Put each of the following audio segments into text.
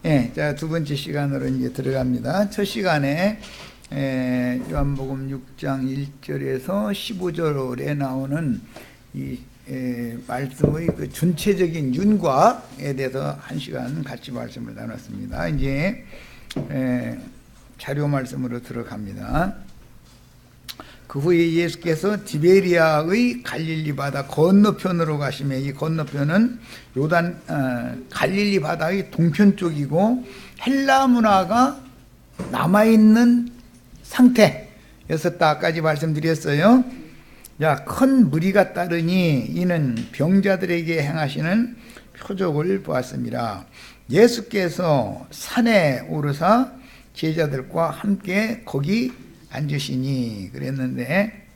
예, 자, 두 번째 시간으로 이제 들어갑니다. 첫 시간에 요한복음 6장 1절에서 15절에 나오는 이 말씀의 그 전체적인 윤곽에 대해서 한 시간 같이 말씀을 나눴습니다. 이제 자료 말씀으로 들어갑니다. 그 후에 예수께서 디베리아의 갈릴리 바다 건너편으로 가시며, 이 건너편은 요단 갈릴리 바다의 동편 쪽이고 헬라 문화가 남아있는 상태였었다까지 말씀드렸어요. 야, 큰 무리가 따르니 이는 병자들에게 행하시는 표적을 보았습니다. 예수께서 산에 오르사 제자들과 함께 거기 앉으시니 그랬는데,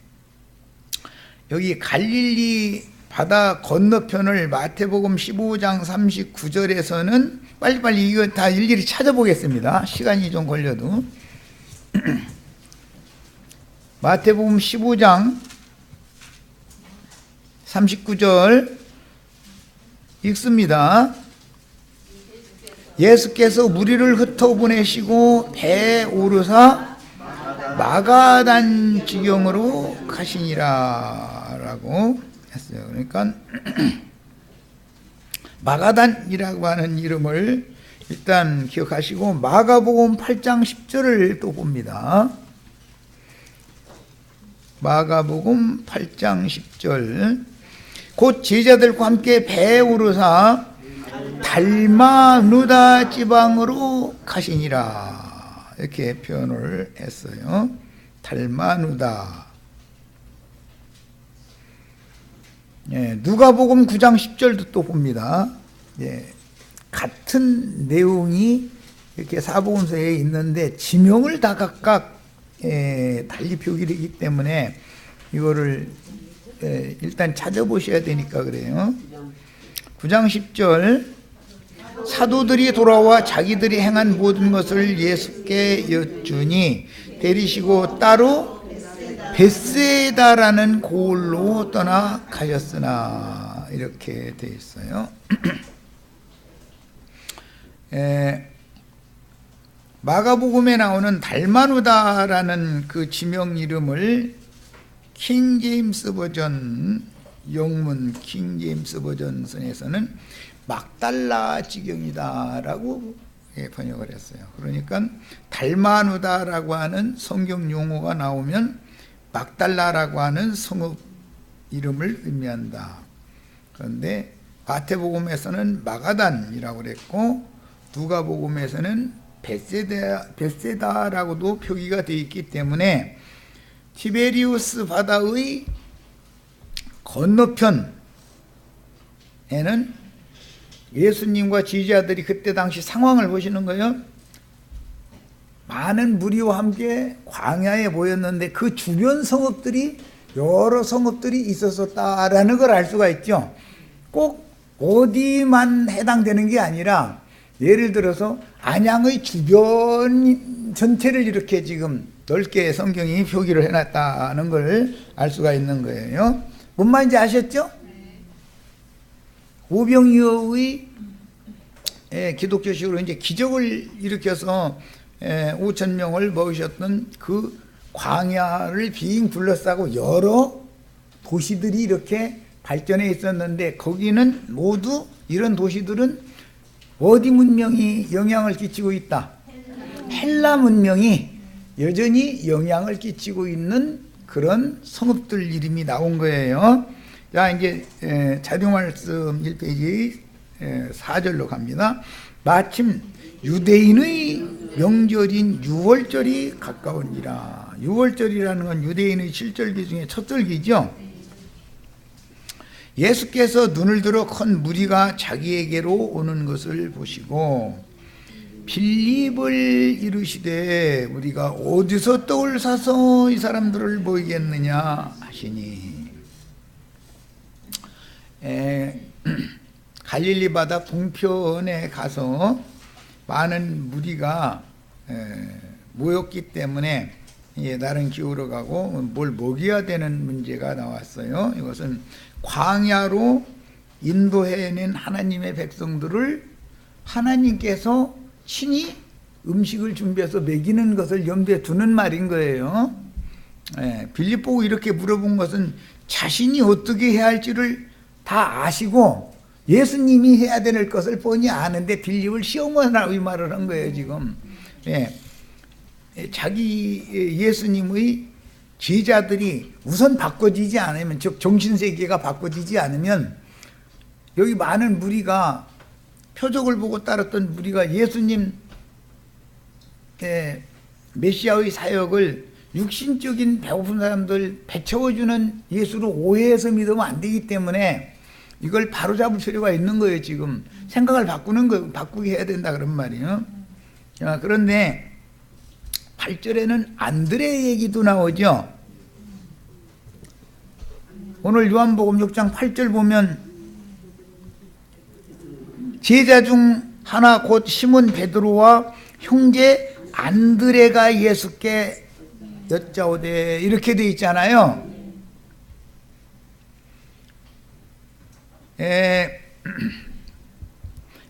여기 갈릴리 바다 건너편을 마태복음 15장 39절에서는 빨리빨리 이거 다 일일이 찾아보겠습니다. 시간이 좀 걸려도. 마태복음 15장 39절 읽습니다. 예수께서 무리를 흩어보내시고 배에 오르사 마가단 지경으로 가시니라 라고 했어요. 그러니까 마가단이라고 하는 이름을 일단 기억하시고, 마가복음 8장 10절을 또 봅니다. 마가복음 8장 10절. 곧 제자들과 함께 배에 오르사 달마누다 지방으로 가시니라, 이렇게 표현을 했어요. 달마누다. 예, 누가복음 9장 10절도 또 봅니다. 예, 같은 내용이 이렇게 사복음서에 있는데 지명을 다 각각 달리 표기되기 때문에 이거를 일단 찾아보셔야 되니까 그래요. 9장 10절. 사도들이 돌아와 자기들이 행한 모든 것을 예수께 여쭈니 데리시고 따로 벳세다라는 고을로 떠나 가셨으나, 이렇게 되어 있어요. 마가복음에 나오는 달마누다라는 그 지명 이름을 킹 제임스 버전, 영문 킹 제임스 버전에서는 막달라 지경이다라고 번역을 했어요. 그러니까 달마누다라고 하는 성경 용어가 나오면 막달라라고 하는 성읍 이름을 의미한다. 그런데 마태복음에서는 마가단이라고 그랬고, 누가복음에서는 벳세다라고도 표기가 되어 있기 때문에 티베리우스 바다의 건너편에는 예수님과 지지자들이 그때 당시 상황을 보시는 거예요. 많은 무리와 함께 광야에 모였는데 그 주변 성읍들이, 여러 성읍들이 있었다라는 걸 알 수가 있죠. 꼭 어디만 해당되는 게 아니라, 예를 들어서 안양의 주변 전체를 이렇게 지금 넓게 성경이 표기를 해놨다는 걸 알 수가 있는 거예요. 뭔 말인지 아셨죠? 오병이어의 기독교식으로 이제 기적을 일으켜서 5,000명을 먹으셨던 그 광야를 빙 둘러싸고 여러 도시들이 이렇게 발전해 있었는데, 거기는 모두, 이런 도시들은 어디 문명이 영향을 끼치고 있다? 헬라 문명이 여전히 영향을 끼치고 있는 그런 성읍들 이름이 나온 거예요. 자, 이제 자료 말씀 1페이지 4절로 갑니다. 마침 유대인의 명절인 유월절이 가까우니라. 유월절이라는 건 유대인의 7절기 중에 첫 절기죠. 예수께서 눈을 들어 큰 무리가 자기에게로 오는 것을 보시고 빌립을 이르시되, 우리가 어디서 떡을 사서 이 사람들을 모이겠느냐 하시니, 갈릴리 바다 동편에 가서 많은 무리가 모였기 때문에 날은 기울어 가고 뭘 먹여야 되는 문제가 나왔어요. 이것은 광야로 인도해낸 하나님의 백성들을 하나님께서 친히 음식을 준비해서 먹이는 것을 염두에 두는 말인 거예요. 예, 빌립 보고 이렇게 물어본 것은 자신이 어떻게 해야 할지를 다 아시고 예수님이 해야 될 것을 뻔히 아는데 빌립을 시험하라고 이 말을 한 거예요, 지금. 예, 자기 예수님의 제자들이 우선 바꿔지지 않으면, 즉 정신세계가 바꿔지지 않으면, 여기 많은 무리가, 표적을 보고 따랐던 무리가 예수님 메시아의 사역을 육신적인 배고픈 사람들 배 채워주는 예수로 오해해서 믿으면 안 되기 때문에 이걸 바로잡을 필요가 있는 거예요. 지금 생각을 바꾸게 해야 된다 그런 말이에요. 자, 그런데 8절에는 안드레 얘기도 나오죠. 오늘 요한복음 6장 8절 보면 제자 중 하나 곧 시몬 베드로와 형제 안드레가 예수께 여짜오되 이렇게 돼 있잖아요.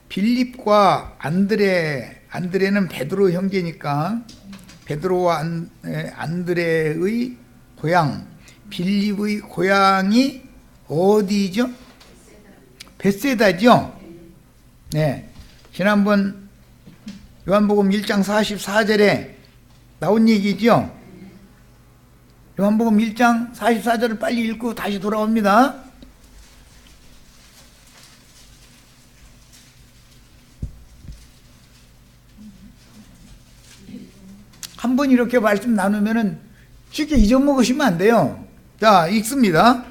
빌립과 안드레는 베드로 형제니까 베드로와 안드레의 고향, 빌립의 고향이 어디죠? 벳세다죠. 네, 지난번 요한복음 1장 44절에 나온 얘기죠. 요한복음 1장 44절을 빨리 읽고 다시 돌아옵니다. 한 번 이렇게 말씀 나누면은 쉽게 잊어먹으시면 안 돼요. 자, 읽습니다.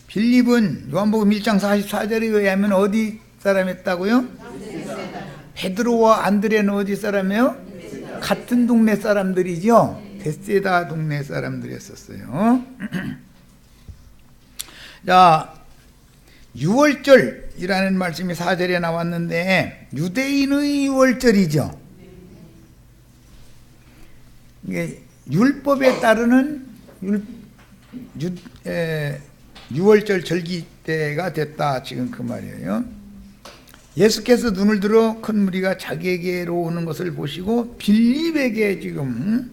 빌립은 요한복음 1장 44절에 의하면 어디 사람이었다고요? 베드로와 안드레는 어디 사람이에요? 같은 동네 사람들이죠. 벳세다 동네 사람들이었어요. 자, 유월절이라는 말씀이 4절에 나왔는데 유대인의 유월절이죠. 이게 율법에 따르는 유월절 절기 때가 됐다, 지금 그 말이에요. 예수께서 눈을 들어 큰 무리가 자기에게로 오는 것을 보시고 빌립에게 지금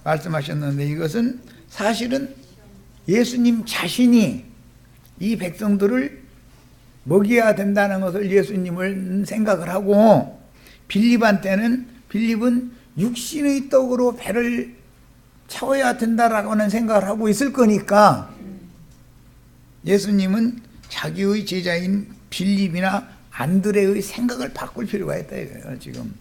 말씀하셨는데, 이것은 사실은 예수님 자신이 이 백성들을 먹여야 된다는 것을 예수님을 생각을 하고, 빌립은 육신의 떡으로 배를 채워야 된다라고는 생각을 하고 있을 거니까 예수님은 자기의 제자인 빌립이나 안드레의 생각을 바꿀 필요가 있다 이거예요. 지금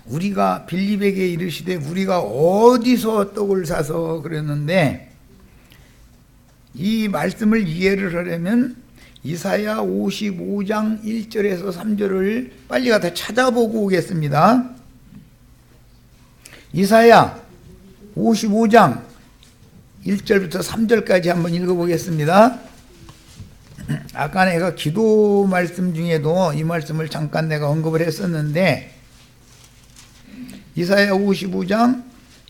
우리가 빌립에게 이르시되 우리가 어디서 떡을 사서 그랬는데, 이 말씀을 이해를 하려면 이사야 55장 1절에서 3절을 빨리 가서 찾아보고 오겠습니다. 이사야 55장 1절부터 3절까지 한번 읽어보겠습니다. 아까 내가 기도 말씀 중에도 이 말씀을 잠깐 내가 언급을 했었는데, 이사야 55장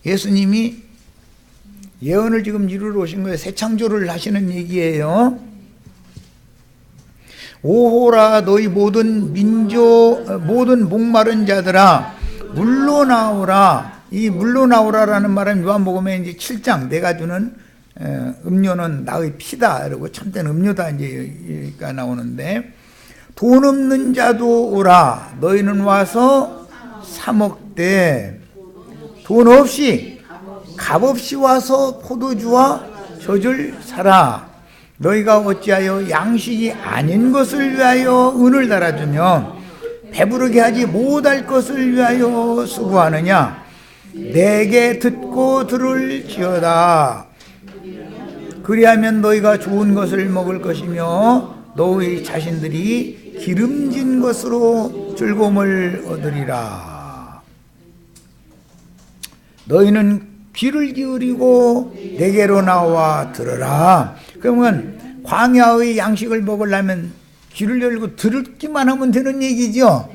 예수님이 예언을 지금 이루러 오신 거예요. 새 창조를 하시는 얘기예요. 오호라 너희 모든 모든 목마른 자들아 물로 나오라. 이 물로 나오라라는 말은 요한복음에 이제 7장 내가 주는 음료는 나의 피다, 그리고 참된 음료다 이제가 나오는데, 돈 없는 자도 오라. 너희는 와서 사 먹되, 돈 없이 값없이 와서 포도주와 젖을 사라. 너희가 어찌하여 양식이 아닌 것을 위하여 은을 달아주며 배부르게 하지 못할 것을 위하여 수고하느냐. 내게 듣고 들을지어다. 그리하면 너희가 좋은 것을 먹을 것이며 너희 자신들이 기름진 것으로 즐거움을 얻으리라. 너희는 귀를 기울이고 내게로 나와 들으라. 그러면 광야의 양식을 먹으려면 귀를 열고 듣기만 하면 되는 얘기죠.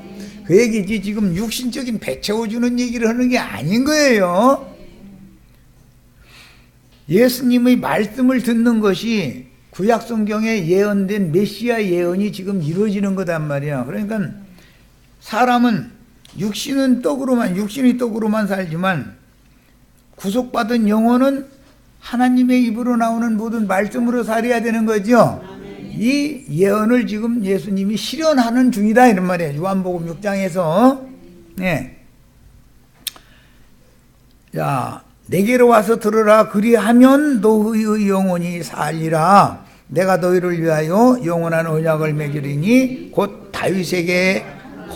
그 얘기지 지금 육신적인 배 채워주는 얘기를 하는 게 아닌 거예요. 예수님의 말씀을 듣는 것이 구약 성경에 예언된 메시아 예언이 지금 이루어지는 거단 말이야. 그러니까 사람은 육신의 떡으로만 살지만 구속받은 영혼은 하나님의 입으로 나오는 모든 말씀으로 살아야 되는 거죠. 이 예언을 지금 예수님이 실현하는 중이다 이런 말이에요. 요한복음 6장에서. 네. 자, 내게로 와서 들으라. 그리하면 너희의 영혼이 살리라. 내가 너희를 위하여 영원한 언약을 맺으리니 곧 다윗에게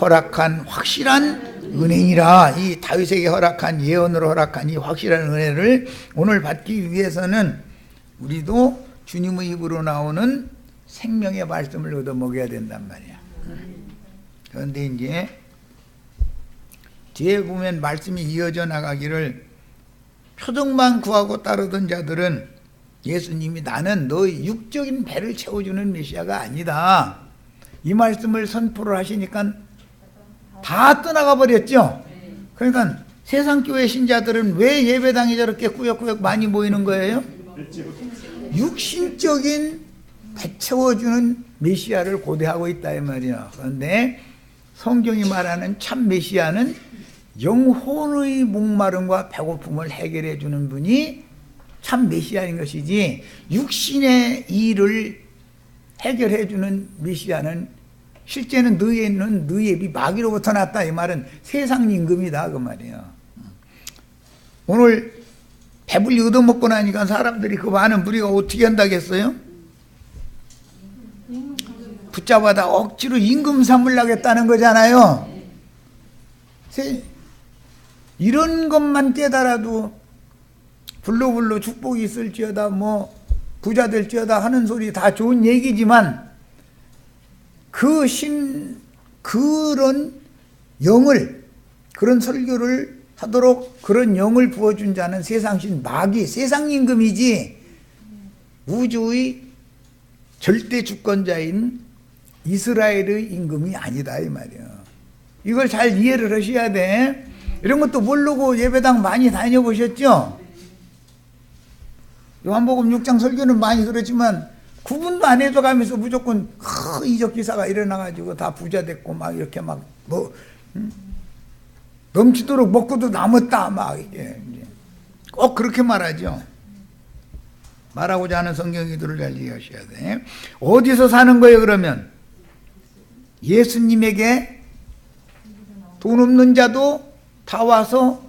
허락한 확실한 은혜이라. 이 다윗에게 허락한, 예언으로 허락한 이 확실한 은혜를 오늘 받기 위해서는 우리도 주님의 입으로 나오는 생명의 말씀을 얻어 먹어야 된단 말이야. 그런데 이제 뒤에 보면 말씀이 이어져 나가기를 표적만 구하고 따르던 자들은 예수님이 나는 너의 육적인 배를 채워주는 메시아가 아니다, 이 말씀을 선포를 하시니까 다 떠나가 버렸죠. 그러니까 세상 교회 신자들은 왜 예배당에 저렇게 꾸역꾸역 많이 모이는 거예요? 육신적인 배 채워주는 메시아를 고대하고 있다 이 말이야. 그런데 성경이 말하는 참 메시아는 영혼의 목마름과 배고픔을 해결해 주는 분이 참 메시아인 것이지, 육신의 일을 해결해 주는 메시아는 실제는 너희에 있는 너희 앱이 마귀로부터 났다 이 말은 세상 임금이다 그 말이에요. 오늘 배불리 얻어먹고 나니까 사람들이 그 많은 무리가 어떻게 한다겠어요? 붙잡아다 억지로 임금 삼으려겠다는 거잖아요. 이런 것만 깨달아도 불로불로 축복이 있을지어다, 뭐 부자 될지어다 하는 소리 다 좋은 얘기지만 그런 영을, 그런 설교를 하도록 그런 영을 부어준 자는 세상신 마귀, 세상 임금이지 우주의 절대 주권자인 이스라엘의 임금이 아니다 이 말이에요. 이걸 잘 이해를 하셔야 돼. 이런 것도 모르고 예배당 많이 다녀보셨죠? 요한복음 6장 설교는 많이 들었지만 구분도 안 해서 가면서 무조건 이적 기사가 일어나가지고 다 부자 됐고 막 이렇게 막 뭐 넘치도록 먹고도 남았다 막 이게 꼭 그렇게 말하죠. 말하고자 하는 성경의도를 잘 이해하셔야 돼. 어디서 사는 거예요 그러면? 예수님에게 돈 없는 자도 다 와서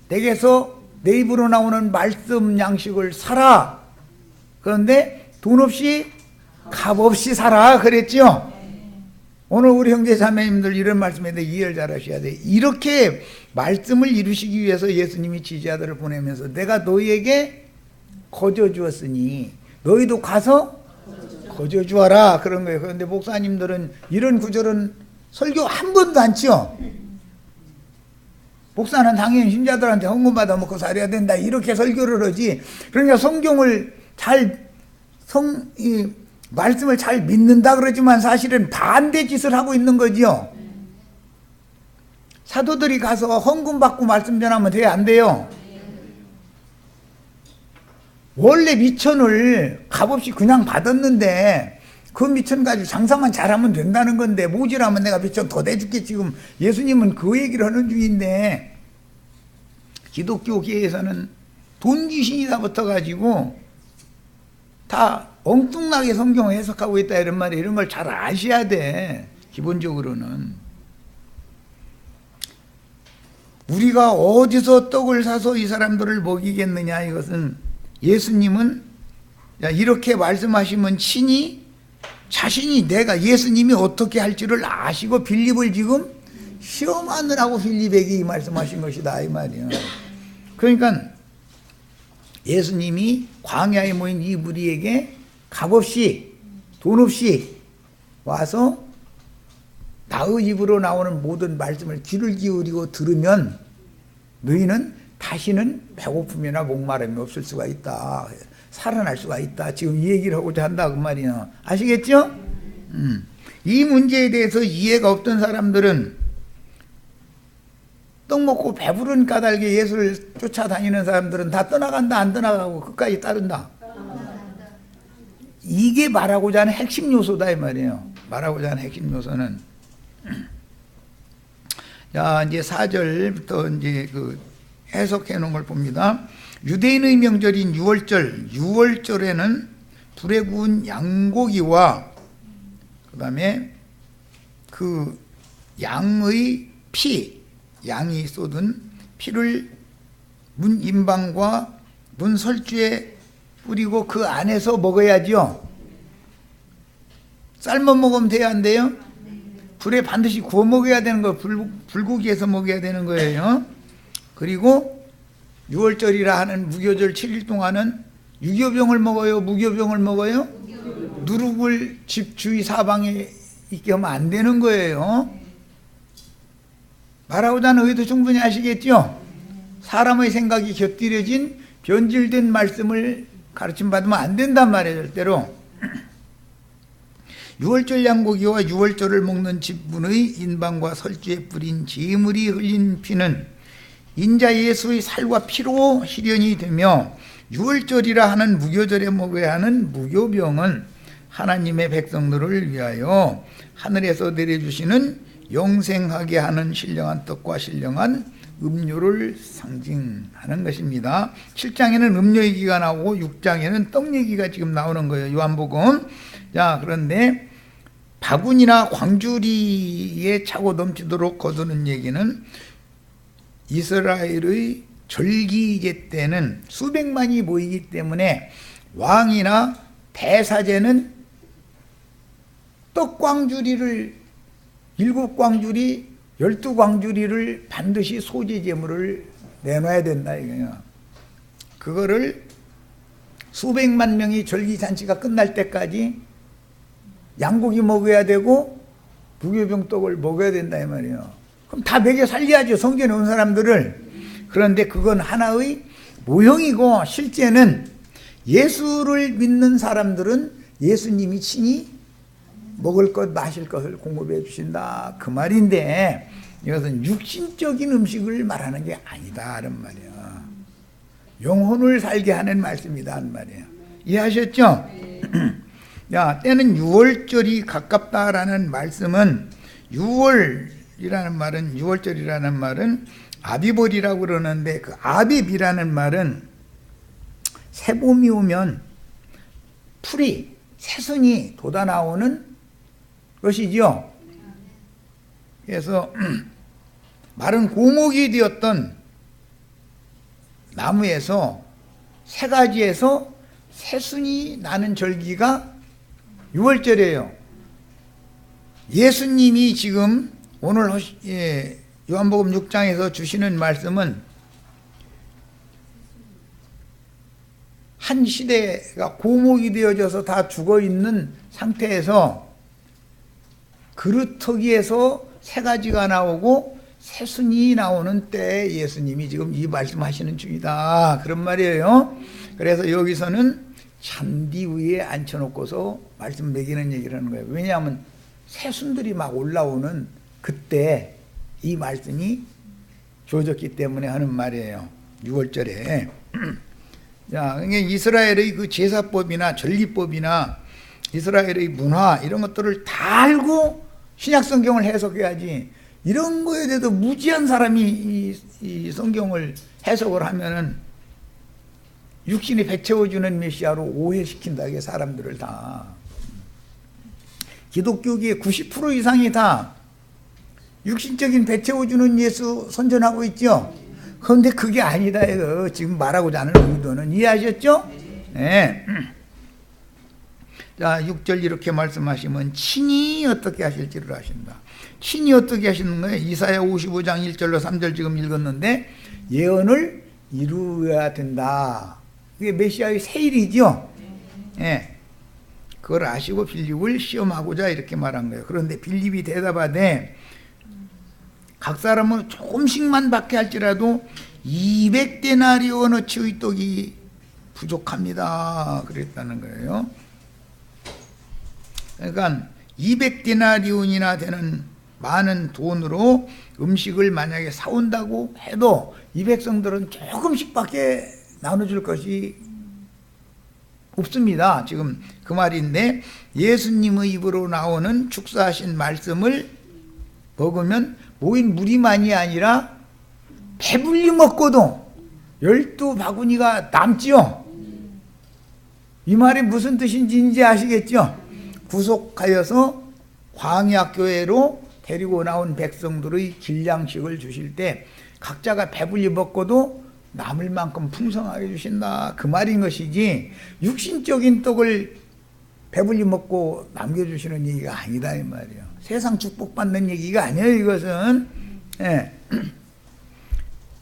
내게서 내 입으로 나오는 말씀 양식을 사라. 그런데 돈 없이 값 없이 살아 그랬죠. 오늘 우리 형제 자매님들 이런 말씀에 대해 이해를 잘 하셔야 돼. 이렇게 말씀을 이루시기 위해서 예수님이 지지자들을 보내면서 내가 너희에게 거저 주었으니 너희도 가서 거저 주어라 그런 거예요. 그런데 목사님들은 이런 구절은 설교 한 번도 안 치요. 목사는 당연히 신자들한테 헌금 받아 먹고 살아야 된다 이렇게 설교를 하지. 그러니까 성경을 이 말씀을 잘 믿는다 그러지만 사실은 반대 짓을 하고 있는 거지요. 사도들이 가서 헌금 받고 말씀 전하면 돼요 안 돼요? 원래 미천을 값없이 그냥 받았는데 그 미천 가지고 장사만 잘하면 된다는 건데 모질하면 내가 미천 더 내줄게. 지금 예수님은 그 얘기를 하는 중인데 기독교계에서는 돈 귀신이 다 붙어가지고 다 엉뚱하게 성경을 해석하고 있다 이런 말이에요. 이런 걸 잘 아셔야 돼. 기본적으로는 우리가 어디서 떡을 사서 이 사람들을 먹이겠느냐. 이것은 예수님은 이렇게 말씀하시면 친히 자신이 내가 예수님이 어떻게 할지를 아시고 빌립을 지금 시험하느라고 빌립에게 이 말씀하신 것이다 이 말이에요. 그러니까 예수님이 광야에 모인 이 무리에게 값없이 돈 없이 와서 나의 입으로 나오는 모든 말씀을 귀를 기울이고 들으면 너희는 다시는 배고픔이나 목마름이 없을 수가 있다, 살아날 수가 있다. 지금 이 얘기를 하고자 한다 그 말이야. 아시겠죠? 이 문제에 대해서 이해가 없던 사람들은 떡 먹고 배부른 까닭에 예수를 쫓아다니는 사람들은 다 떠나간다, 안 떠나가고 끝까지 따른다. 이게 말하고자 하는 핵심 요소다 이 말이에요. 말하고자 하는 핵심 요소는. 자, 이제 4절부터 이제 그 해석해 놓은 걸 봅니다. 유대인의 명절인 유월절에는 불에 구운 양고기와 그 다음에 그 양의 피, 양이 쏟은 피를 문 임방과 문 설주에 뿌리고 그 안에서 먹어야죠. 삶아 먹으면 돼야 안 돼요? 불에 반드시 구워 먹어야 되는 거, 불고기에서 먹어야 되는 거예요. 그리고 6월절이라 하는 무교절 7일 동안은 유교병을 먹어요? 무교병을 먹어요? 누룩을 집 주위 사방에 있게 하면 안 되는 거예요. 말하고자 하는 의도 충분히 아시겠죠? 사람의 생각이 곁들여진 변질된 말씀을 가르침 받으면 안 된단 말이에요. 절대로. 6월절 양고기와 6월절을 먹는 집문의 인방과 설주에 뿌린 제물이 흘린 피는 인자 예수의 살과 피로 실현이 되며 6월절이라 하는 무교절에 먹어야 하는 무교병은 하나님의 백성들을 위하여 하늘에서 내려주시는 영생하게 하는 신령한 떡과 신령한 음료를 상징하는 것입니다. 7장에는 음료 얘기가 나오고 6장에는 떡 얘기가 지금 나오는 거예요. 요한복음. 자, 그런데 바구니나 광주리에 차고 넘치도록 거두는 얘기는 이스라엘의 절기제 때는 수백만이 모이기 때문에 왕이나 대사제는 떡광주리를 7광주리, 12광주리를 반드시 소재제물을 내놔야 된다 이거예요. 그거를 수백만 명이 절기잔치가 끝날 때까지 양고기 먹어야 되고 무교병떡을 먹어야 된다 이 말이에요. 그럼 다 먹여 살려야죠. 성전에 온 사람들을. 그런데 그건 하나의 모형이고 실제는 예수를 믿는 사람들은 예수님이 친히 먹을 것 마실 것을 공급해 주신다 그 말인데 이것은 육신적인 음식을 말하는 게 아니다 이런 말이에요. 영혼을 살게 하는 말씀이다 하는 말이에요. 이해하셨죠? 야, 때는 6월절이 가깝다라는 말씀은 6월절이라는 말은 아비벌이라고 그러는데 그 아비비라는 말은 새봄이 오면 풀이 새순이 돋아나오는 것이지요. 그래서 마른 고목이 되었던 나무에서 새 가지에서 새순이 나는 절기가 6월절이에요. 예수님이 지금 오늘 요한복음 6장에서 주시는 말씀은 한 시대가 고목이 되어져서 다 죽어있는 상태에서 그루터기에서 새 가지가 나오고 새순이 나오는 때에 예수님이 지금 이 말씀하시는 중이다 그런 말이에요. 그래서 여기서는 잔디 위에 앉혀놓고서 말씀 매기는 얘기를 하는 거예요. 왜냐하면 새순들이 막 올라오는 그때 이 말씀이 주어졌기 때문에 하는 말이에요. 6월절에. 자, 그러니까 이스라엘의 그 제사법이나 전리법이나 이스라엘의 문화 이런 것들을 다 알고 신약성경을 해석해야지 이런 거에 대해서 무지한 사람이 이 성경을 해석을 하면은 육신이 배채워주는 메시아로 오해시킨다 이게 사람들을 다. 기독교계의 90% 이상이 다 육신적인 배채워주는 예수 선전하고 있죠. 그런데 그게 아니다 이거 지금 말하고자 하는 의도는. 이해하셨죠? 네. 자, 6절 이렇게 말씀하시면 친히 어떻게 하실지를 아신다. 친히 어떻게 하시는 거예요? 이사야 55장 1절로 3절 지금 읽었는데 예언을 이루어야 된다. 그게 메시아의 세일이죠. 예. 그걸 아시고 빌립을 시험하고자 이렇게 말한 거예요. 그런데 빌립이 대답하되 각 사람은 조금씩만 받게 할지라도 200데나리온어치의 떡이 부족합니다. 그랬다는 거예요. 그러니까 200데나리온이나 되는 많은 돈으로 음식을 만약에 사온다고 해도 이 백성들은 조금씩밖에 나눠줄 것이 없습니다. 지금 그 말인데, 예수님의 입으로 나오는 축사하신 말씀을 먹으면 모인 무리만이 아니라 배불리 먹고도 12바구니가 남지요. 이 말이 무슨 뜻인지 이제 아시겠죠? 구속하여서 광야교회로 데리고 나온 백성들의 길량식을 주실 때 각자가 배불리 먹고도 남을 만큼 풍성하게 주신다, 그 말인 것이지, 육신적인 떡을 배불리 먹고 남겨주시는 얘기가 아니다 이 말이에요. 세상 축복받는 얘기가 아니에요 이것은. 예.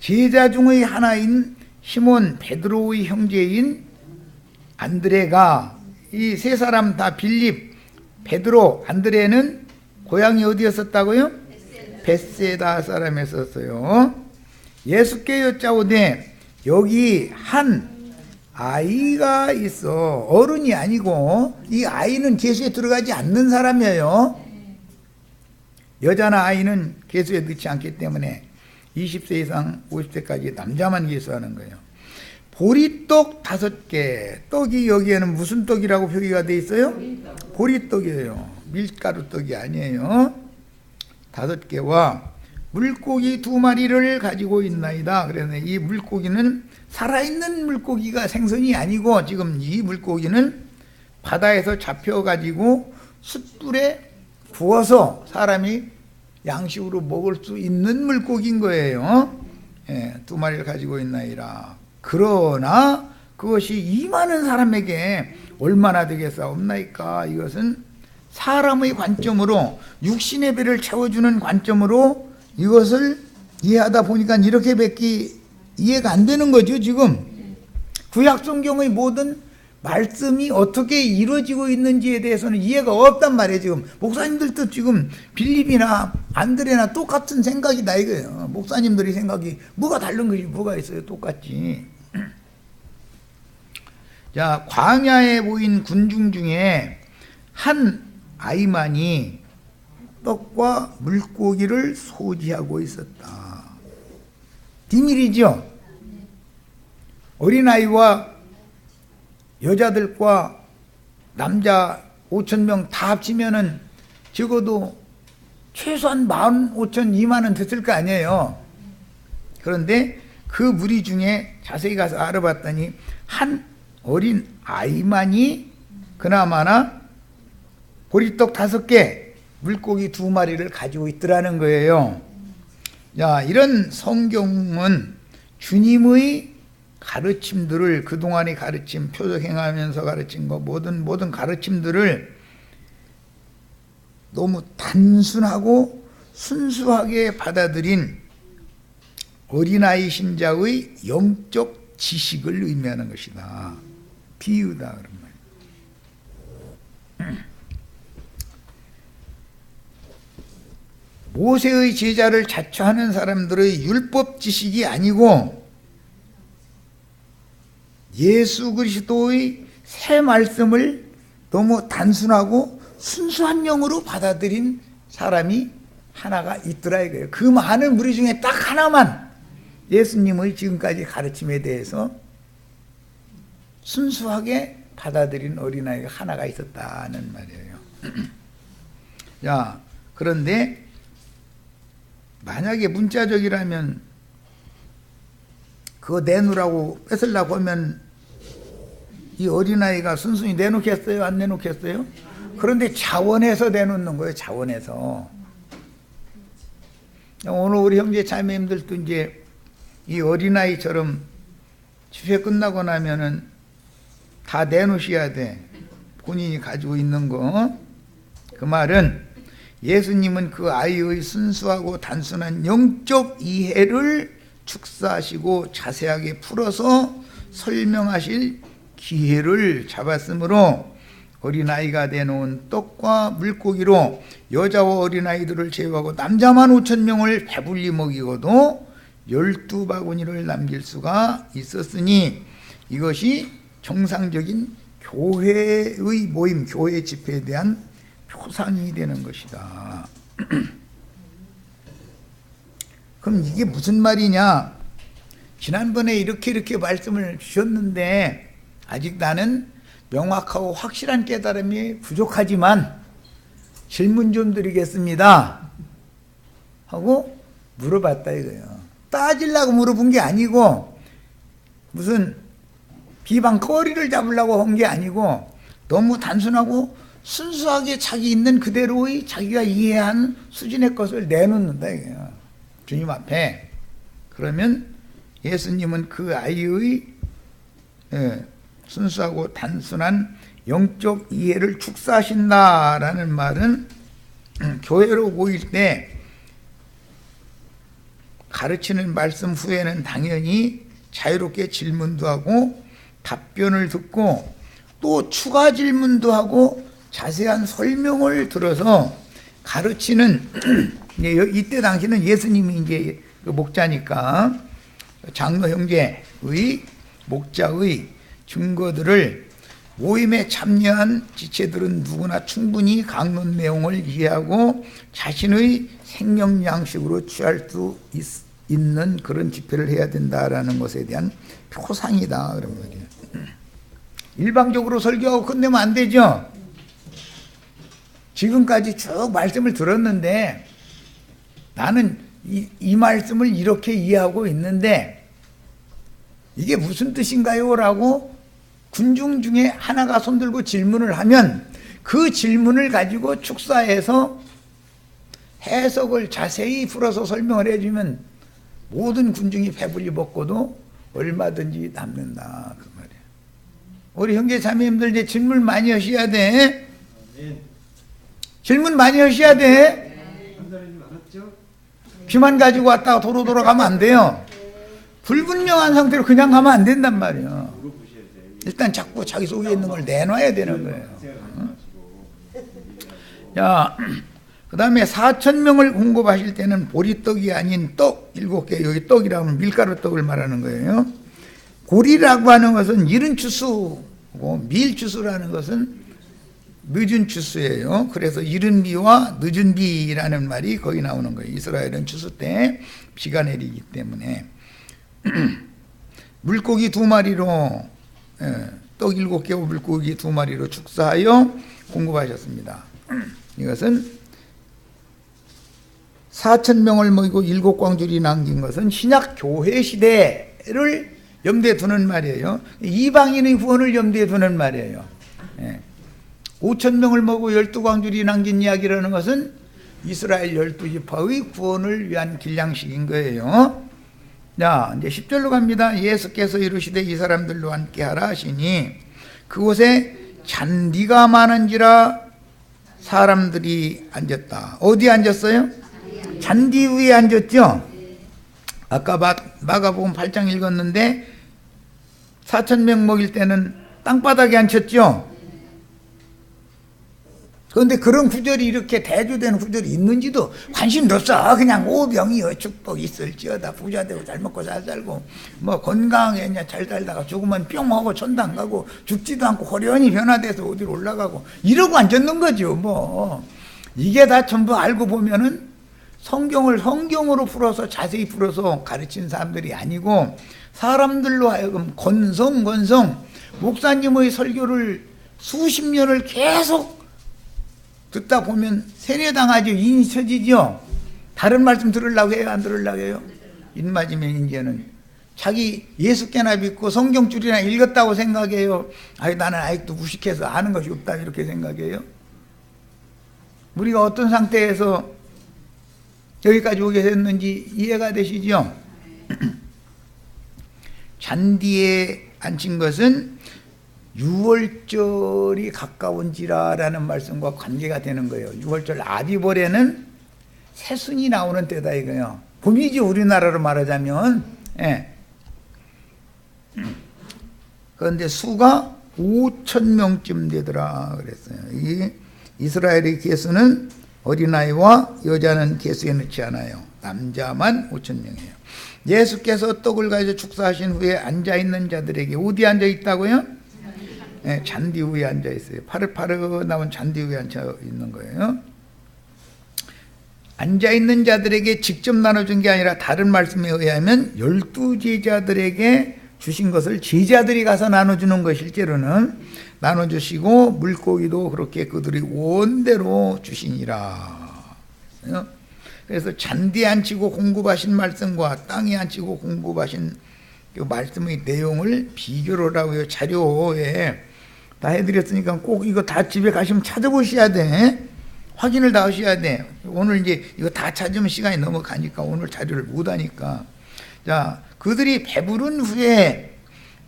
제자 중의 하나인 시몬 베드로의 형제인 안드레가, 이 세 사람 다 빌립, 베드로, 안드레는 고향이 어디였었다고요? 벳세다 사람이었어요. 예수께 여짜오되 여기 한 아이가 있어. 어른이 아니고 이 아이는 계수에 들어가지 않는 사람이에요. 여자나 아이는 계수에 넣지 않기 때문에 20세 이상 50세까지 남자만 계수하는 거예요. 보리떡 5개. 떡이 여기에는 무슨 떡이라고 표기가 되어 있어요? 보리떡이에요. 밀가루 떡이 아니에요. 5개와 물고기 2마리를 가지고 있나이다. 그래서 이 물고기는 살아있는 물고기가 생선이 아니고, 지금 이 물고기는 바다에서 잡혀가지고 숯불에 구워서 사람이 양식으로 먹을 수 있는 물고기인 거예요. 예, 2마리를 가지고 있나이라. 그러나 그것이 이 많은 사람에게 얼마나 되겠사옵나이까. 이것은 사람의 관점으로, 육신의 배를 채워주는 관점으로 이것을 이해하다 보니까 이렇게밖에 이해가 안 되는 거죠. 지금 구약 성경의 모든 말씀이 어떻게 이루어지고 있는지에 대해서는 이해가 없단 말이에요. 지금 목사님들도 지금 빌립이나 안드레나 똑같은 생각이다 이거예요. 목사님들이 생각이 뭐가 다른 것이 뭐가 있어요. 똑같지. 자, 광야에 모인 군중 중에 한 아이만이 떡과 물고기를 소지하고 있었다. 비밀이죠. 어린아이와 여자들과 남자 5,000명 다 합치면은 적어도 최소한 15,000, 2만은 됐을 거 아니에요. 그런데 그 무리 중에 자세히 가서 알아봤더니 한 어린 아이만이 그나마나 보리떡 5개, 물고기 2마리를 가지고 있더라는 거예요. 자, 이런 성경은 주님의 가르침들을, 그동안의 가르침, 표적행하면서 가르친 거, 모든 가르침들을 너무 단순하고 순수하게 받아들인 어린아이 신자의 영적 지식을 의미하는 것이다. 비유다 그런 말이에요. 모세의 제자를 자처하는 사람들의 율법 지식이 아니고 예수 그리스도의 새 말씀을 너무 단순하고 순수한 영으로 받아들인 사람이 하나가 있더라 이거예요. 그 많은 무리 중에 딱 하나만 예수님의 지금까지 가르침에 대해서 순수하게 받아들인 어린아이가 하나가 있었다는 말이에요. 자, 그런데 만약에 문자적이라면 그거 내놓으라고 뺏으려고 하면 이 어린아이가 순순히 내놓겠어요? 안 내놓겠어요? 그런데 자원해서 내놓는 거예요. 자원해서. 오늘 우리 형제 자매님들도 이제 이 어린아이처럼 집회 끝나고 나면은 다 내놓으셔야 돼. 본인이 가지고 있는 거. 그 말은 예수님은 그 아이의 순수하고 단순한 영적 이해를 축사하시고 자세하게 풀어서 설명하실 기회를 잡았으므로 어린아이가 내놓은 떡과 물고기로 여자와 어린아이들을 제외하고 남자만 5,000명을 배불리 먹이고도 12바구니를 남길 수가 있었으니 이것이 정상적인 교회의 모임, 교회 집회에 대한 표상이 되는 것이다. 그럼 이게 무슨 말이냐? 지난번에 이렇게 말씀을 주셨는데 아직 나는 명확하고 확실한 깨달음이 부족하지만 질문 좀 드리겠습니다 하고 물어봤다 이거예요. 따지려고 물어본 게 아니고 무슨 비방거리를 잡으려고 한 게 아니고 너무 단순하고 순수하게 자기 있는 그대로의 자기가 이해한 수준의 것을 내놓는다 이거예요. 주님 앞에. 그러면 예수님은 그 아이의 순수하고 단순한 영적 이해를 축사하신다라는 말은 교회로 모일 때 가르치는 말씀 후에는 당연히 자유롭게 질문도 하고 답변을 듣고 또 추가 질문도 하고 자세한 설명을 들어서 가르치는 이때 당시는 예수님이 이제 목자니까 장로 형제의 목자의 증거들을 모임에 참여한 지체들은 누구나 충분히 강론 내용을 이해하고 자신의 생명 양식으로 취할 수 있는 그런 집회를 해야 된다라는 것에 대한 표상이다 그런 거죠. 일방적으로 설교하고 끝내면 안 되죠. 지금까지 쭉 말씀을 들었는데 나는 이 말씀을 이렇게 이해하고 있는데 이게 무슨 뜻인가요? 라고 군중 중에 하나가 손들고 질문을 하면 그 질문을 가지고 축사해서 해석을 자세히 풀어서 설명을 해주면 모든 군중이 배불리 먹고도 얼마든지 남는다 그 말이에요. 우리 형제 자매님들 이제 질문 많이 하셔야 돼. 질문 많이 하셔야 돼. 귀만 가지고 왔다가 도로 돌아가면 안 돼요. 불분명한 상태로 그냥 가면 안 된단 말이에요. 일단 자꾸 자기 속에 있는 걸 내놔야 되는 거예요. 자, 그 다음에 4,000명을 공급하실 때는 보리떡이 아닌 떡 7개, 여기 떡이라면 밀가루 떡을 말하는 거예요. 고리라고 하는 것은 이른 추수고 밀 추수라는 것은 늦은 추수예요. 그래서 이른 비와 늦은 비라는 말이 거기 나오는 거예요. 이스라엘은 추수 때 비가 내리기 때문에 물고기 2마리로 떡 7개와 물고기 2마리로 축사하여 공급하셨습니다. 이것은 4,000명을 먹이고 7광줄이 남긴 것은 신약 교회 시대를 염두에 두는 말이에요. 이방인의 구원을 염두에 두는 말이에요. 5,000명을 먹고 12광줄이 남긴 이야기라는 것은 이스라엘 12지파의 구원을 위한 길냥식인 거예요. 자, 이제 10절로 갑니다. 예수께서 이르시되 이 사람들로 함께 하라 하시니 그곳에 잔디가 많은지라 사람들이 앉았다. 어디에 앉았어요? 잔디 위에 앉았죠? 아까 마가복음 8장 읽었는데 4,000명 먹일 때는 땅바닥에 앉혔죠? 그런데 그런 구절이 이렇게 대조되는 구절이 있는지도 관심도 없어. 그냥 오병이어 축복 있을지어다. 부자되고 잘 먹고 잘 살고 뭐 건강하게 그냥 잘 살다가 죽으면 뿅 하고 천당 가고 죽지도 않고 호련히 변화돼서 어디로 올라가고 이러고 앉았는 거죠. 뭐 이게 다 전부 알고 보면은 성경을 성경으로 풀어서 자세히 풀어서 가르친 사람들이 아니고 사람들로 하여금 건성 목사님의 설교를 수십 년을 계속 듣다 보면 세뇌당하죠. 인이 쳐지죠. 다른 말씀 들으려고 해요? 안 들으려고 해요? 입맞으면 이제는 자기 예수께나 믿고 성경줄이나 읽었다고 생각해요? 아니 나는 아직도 무식해서 아는 것이 없다 이렇게 생각해요? 우리가 어떤 상태에서 여기까지 오게 됐는지 이해가 되시죠? 잔디에 앉힌 것은 유월절이 가까운지라라는 말씀과 관계가 되는 거예요. 유월절 아비벌에는 새순이 나오는 때다 이거예요. 봄이지 우리나라로 말하자면. 예. 그런데 수가 5,000명쯤 되더라 그랬어요. 이 이스라엘의 개수는 어린아이와 여자는 개수에 넣지 않아요. 남자만 5,000명이에요. 예수께서 떡을 가지고 축사하신 후에 앉아있는 자들에게 어디 앉아있다고요? 네, 잔디 위에 앉아 있어요. 파릇파릇 나온 잔디 위에 앉아 있는 거예요. 앉아있는 자들에게 직접 나눠준 게 아니라 다른 말씀에 의하면 12제자들에게 주신 것을 제자들이 가서 나눠주는 거 실제로는 나눠주시고 물고기도 그렇게 그들이 원대로 주시니라. 그래서 잔디에 앉히고 공급하신 말씀과 땅에 앉히고 공급하신 그 말씀의 내용을 비교를 하고요. 자료에 다 해드렸으니까 꼭 이거 다 집에 가시면 찾아보셔야 돼. 확인을 다 하셔야 돼. 오늘 이제 이거 다 찾으면 시간이 넘어가니까 오늘 자료를 못 하니까. 자, 그들이 배부른 후에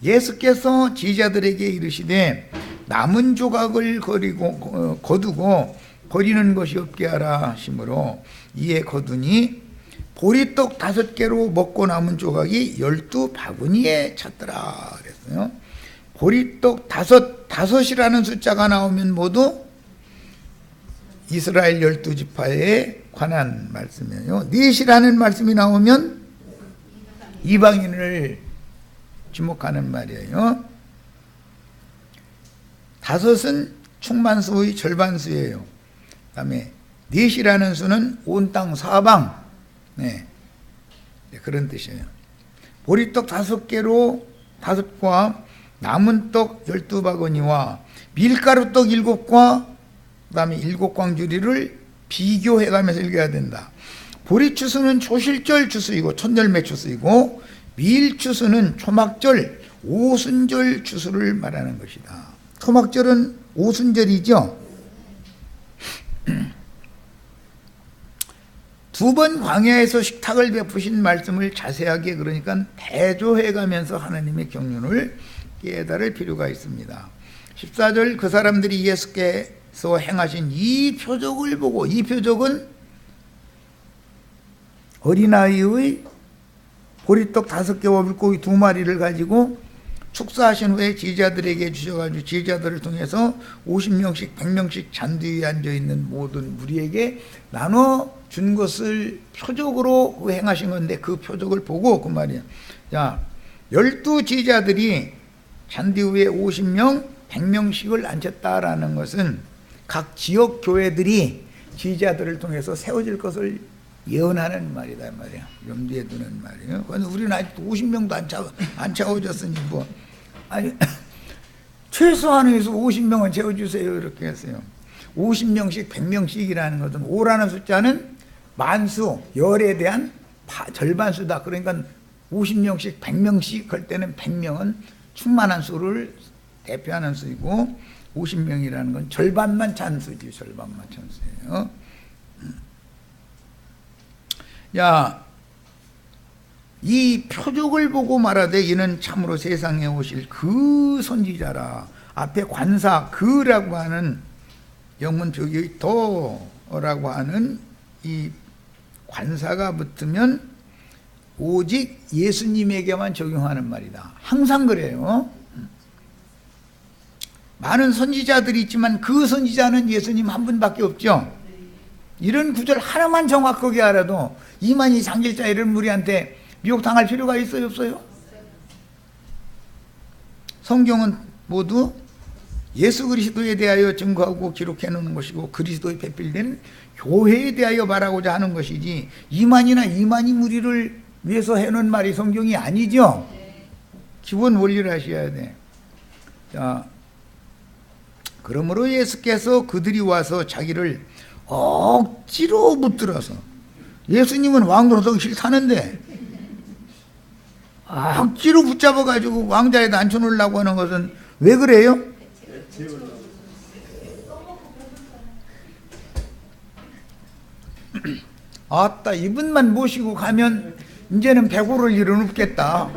예수께서 제자들에게 이르시되 남은 조각을 거두고 버리는 것이 없게 하라 하시므로 이에 거두니 보리떡 5개로 먹고 남은 조각이 12바구니에 찼더라 그랬어요. 보리떡 5이라는 숫자가 나오면 모두 이스라엘 12지파에 관한 말씀이에요. 4이라는 말씀이 나오면 이방인을 지목하는 말이에요. 5은 충만수의 절반수예요. 그 다음에 4이라는 수는 온 땅 사방, 네, 그런 뜻이에요. 보리떡 5개로 5과 남은 떡 12바구니와 밀가루떡 7과 그 다음에 7광주리를 비교해가면서 읽어야 된다. 보리추수는 초실절 추수이고 천열매 추수이고 밀추수는 초막절 오순절 추수를 말하는 것이다. 초막절은 오순절이죠. 2번 광야에서 식탁을 베푸신 말씀을 자세하게 그러니까 대조해가면서 하나님의 경륜을 깨달을 필요가 있습니다. 14절 그 사람들이 예수께서 행하신 이 표적을 보고, 이 표적은 어린아이의 보리떡 5개와 물고기 2마리를 가지고 축사하신 후에 제자들에게 주셔가지고 제자들을 통해서 50명씩 100명씩 잔디 위에 앉아있는 모든 무리에게 나눠준 것을 표적으로 행하신 건데 그 표적을 보고 그 말이야. 자, 12제자들이 잔디 위에 50명 100명씩을 앉혔다라는 것은 각 지역 교회들이 제자들을 통해서 세워질 것을 예언하는 말이다 말이야. 염두에 두는 말이에요. 그런데 우리는 아직도 50명도 안 채워졌으니 뭐 아니 최소한에서 50명은 채워주세요 이렇게 했어요. 50명씩 100명씩이라는 것은 5라는 숫자는 만수 열에 대한 절반수다. 그러니까 50명씩 100명씩 할 때는 100명은 충만한 수를 대표하는 수이고 50명이라는 건 절반만 찬 수지. 절반만 찬 수예요. 야, 이 표적을 보고 말하되 이는 참으로 세상에 오실 그 선지자라. 앞에 관사 그라고 하는 영문 표기 더라고 하는 이 관사가 붙으면 오직 예수님에게만 적용하는 말이다. 항상 그래요. 많은 선지자들이 있지만 그 선지자는 예수님 한 분밖에 없죠. 이런 구절 하나만 정확하게 알아도 이만희 장길자 이런 무리한테 미혹당할 필요가 있어요, 없어요? 성경은 모두 예수 그리스도에 대하여 증거하고 기록해 놓는 것이고 그리스도의 배필된 교회에 대하여 말하고자 하는 것이지 이만희나 이만희 무리를 위해서 해놓은 말이 성경이 아니죠. 기본 원리를 하셔야 돼. 자, 그러므로 예수께서 그들이 와서 자기를 억지로 붙들어서, 예수님은 왕노릇하기 싫다는데 억지로 붙잡아가지고 왕자에다 앉혀놓으려고 하는 것은 왜 그래요? 아따, 이분만 모시고 가면 이제는 배고를 일은 없겠다,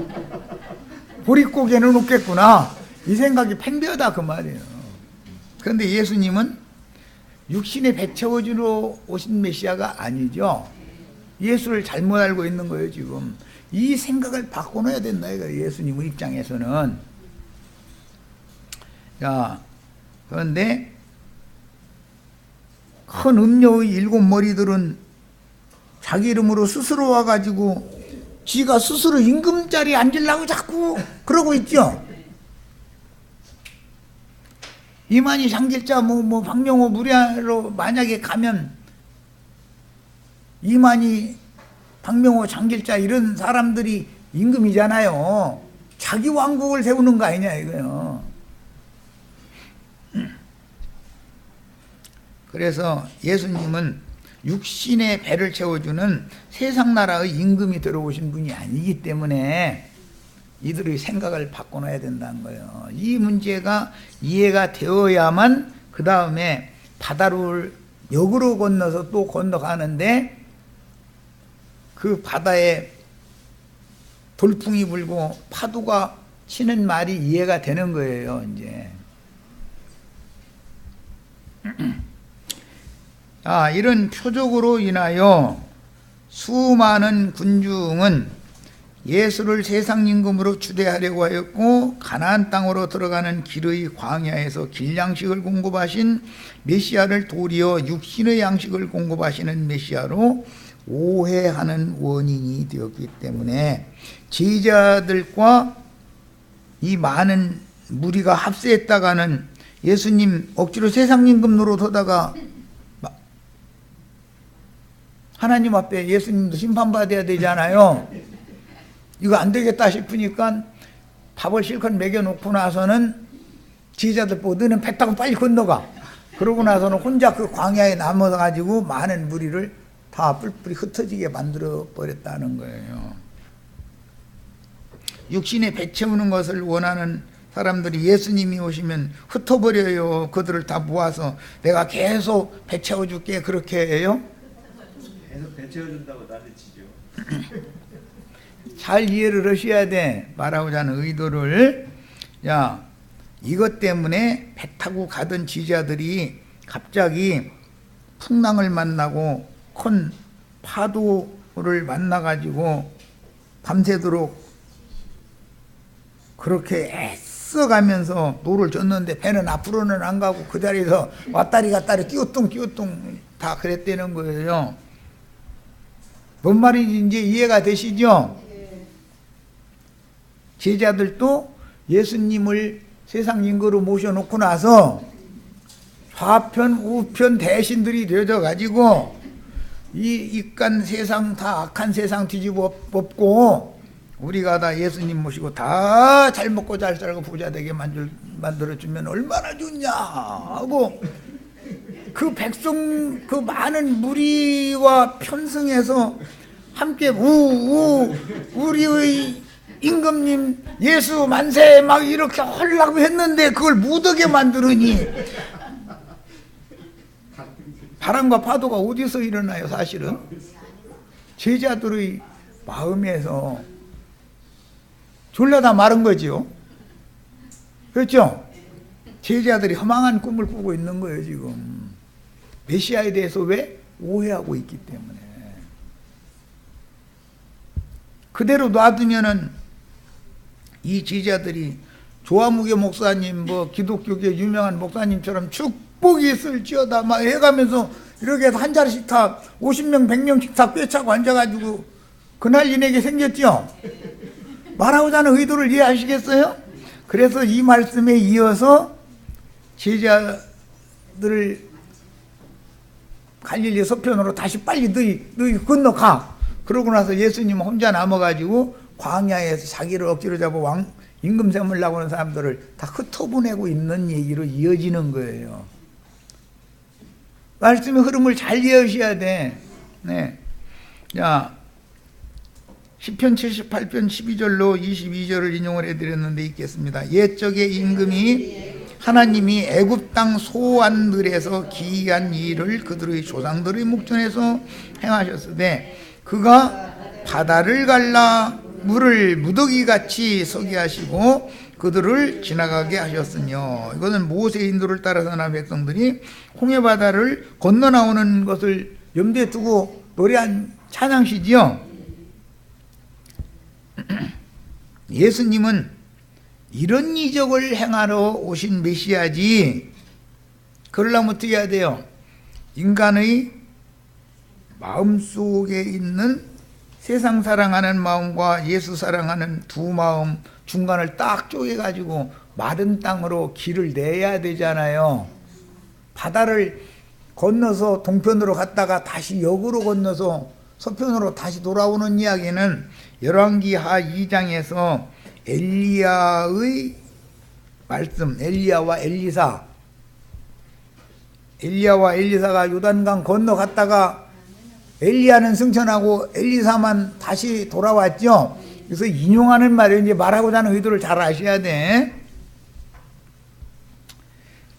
보릿고개는 없겠구나, 이 생각이 팽배하다 그 말이에요. 그런데 예수님은 육신에 배 채워주러 오신 메시아가 아니죠. 예수를 잘못 알고 있는 거예요 지금. 이 생각을 바꿔놔야 된다 이거, 예수님 입장에서는. 자, 그런데 큰 음녀의 7머리들은 자기 이름으로 스스로 와가지고 지가 스스로 임금자리에 앉으려고 자꾸 그러고 있죠. 이만희 장길자 박명호 무리하러 만약에 가면 이만희, 박명호, 장길자 이런 사람들이 임금이잖아요. 자기 왕국을 세우는 거 아니냐 이거요. 그래서 예수님은 육신의 배를 채워주는 세상 나라의 임금이 들어오신 분이 아니기 때문에 이들의 생각을 바꿔놔야 된다는 거예요. 이 문제가 이해가 되어야만 그 다음에 바다를 역으로 건너서 또 건너가는데 그 바다에 돌풍이 불고 파도가 치는 말이 이해가 되는 거예요. 이제 이런 표적으로 인하여 수많은 군중은 예수를 세상 임금으로 추대하려고 하였고 가나안 땅으로 들어가는 길의 광야에서 길 양식을 공급하신 메시아를 도리어 육신의 양식을 공급하시는 메시아로 오해하는 원인이 되었기 때문에 제자들과 이 많은 무리가 합세했다가는 예수님 억지로 세상 임금 노릇하다가 하나님 앞에 예수님도 심판받아야 되잖아요. 이거 안 되겠다 싶으니까 밥을 실컷 먹여놓고 나서는 제자들 보고 너는 배 타고 빨리 건너가. 그러고 나서는 혼자 그 광야에 남아가지고 많은 무리를 다 뿔뿔이 흩어지게 만들어 버렸다는 거예요. 육신에 배 채우는 것을 원하는 사람들이 예수님이 오시면 흩어버려요. 그들을 다 모아서 내가 계속 배 채워줄게 그렇게 해요. 계속 배 채워준다고 난리치죠. 잘 이해를 하셔야 돼. 말하고자 하는 의도를. 야, 이것 때문에 배 타고 가던 지자들이 갑자기 풍랑을 만나고 큰 파도를 만나가지고 밤새도록 그렇게 애써가면서 노를 젓는데 배는 앞으로는 안 가고 그 자리에서 왔다리 갔다리 끼우뚱 다 그랬다는 거예요. 뭔 말인지 이제 이해가 되시죠? 제자들도 예수님을 세상 인거로 모셔놓고 나서 좌편 우편 대신들이 되어져가지고 이 이간 세상 다 악한 세상 뒤집어 엎고 우리가 다 예수님 모시고 다 잘 먹고 잘 살고 부자 되게 만들어주면 얼마나 좋냐 하고 그 백성 그 많은 무리와 편승해서 함께 우리의 임금님 예수 만세 막 이렇게 하려고 했는데 그걸 못하게 만들으니 바람과 파도가 어디서 일어나요? 사실은 제자들의 마음에서 졸라다 마른 거죠. 그렇죠? 제자들이 허망한 꿈을 꾸고 있는 거예요. 지금 메시아에 대해서 왜? 오해하고 있기 때문에. 그대로 놔두면은 이 제자들이 조화무교 목사님 뭐 기독교계 유명한 목사님처럼 축복이 있을지어다 막 해가면서 이렇게 해서 한 자리씩 다 50명 100명씩 다 꿰차고 앉아가지고 그날 인에게 생겼죠. 말하고자 하는 의도를 이해하시겠어요? 그래서 이 말씀에 이어서 제자들을 갈릴리 서편으로 다시 빨리 너희 건너가. 그러고 나서 예수님 혼자 남아가지고 광야에서 자기를 억지로 잡아 임금 삼으려고 하는 사람들을 다 흩어보내고 있는 얘기로 이어지는 거예요. 말씀의 흐름을 잘 이해하셔야 돼. 네. 자, 시편 78편 12절로 22절을 인용을 해드렸는데 읽겠습니다. 옛적에 임금이 하나님이 애굽 땅 소안들에서 기이한 일을 그들의 조상들의 목전에서 행하셨으되 그가 바다를 갈라 물을 무더기같이 서게 하시고 그들을 지나가게 하셨으며 이것은 모세의 인도를 따라서 난 백성들이 홍해바다를 건너 나오는 것을 염두에 두고 노래한 찬양시지요. 예수님은 이런 이적을 행하러 오신 메시아지. 그러려면 어떻게 해야 돼요? 인간의 마음속에 있는 세상 사랑하는 마음과 예수 사랑하는 두 마음 중간을 딱 쪼개가지고 마른 땅으로 길을 내야 되잖아요. 바다를 건너서 동편으로 갔다가 다시 역으로 건너서 서편으로 다시 돌아오는 이야기는 열왕기하 2장에서 엘리야의 말씀, 엘리야와 엘리사가 요단강 건너갔다가 엘리야는 승천하고 엘리사만 다시 돌아왔죠. 그래서 인용하는 말이에요. 이제 말하고자 하는 의도를 잘 아셔야 돼.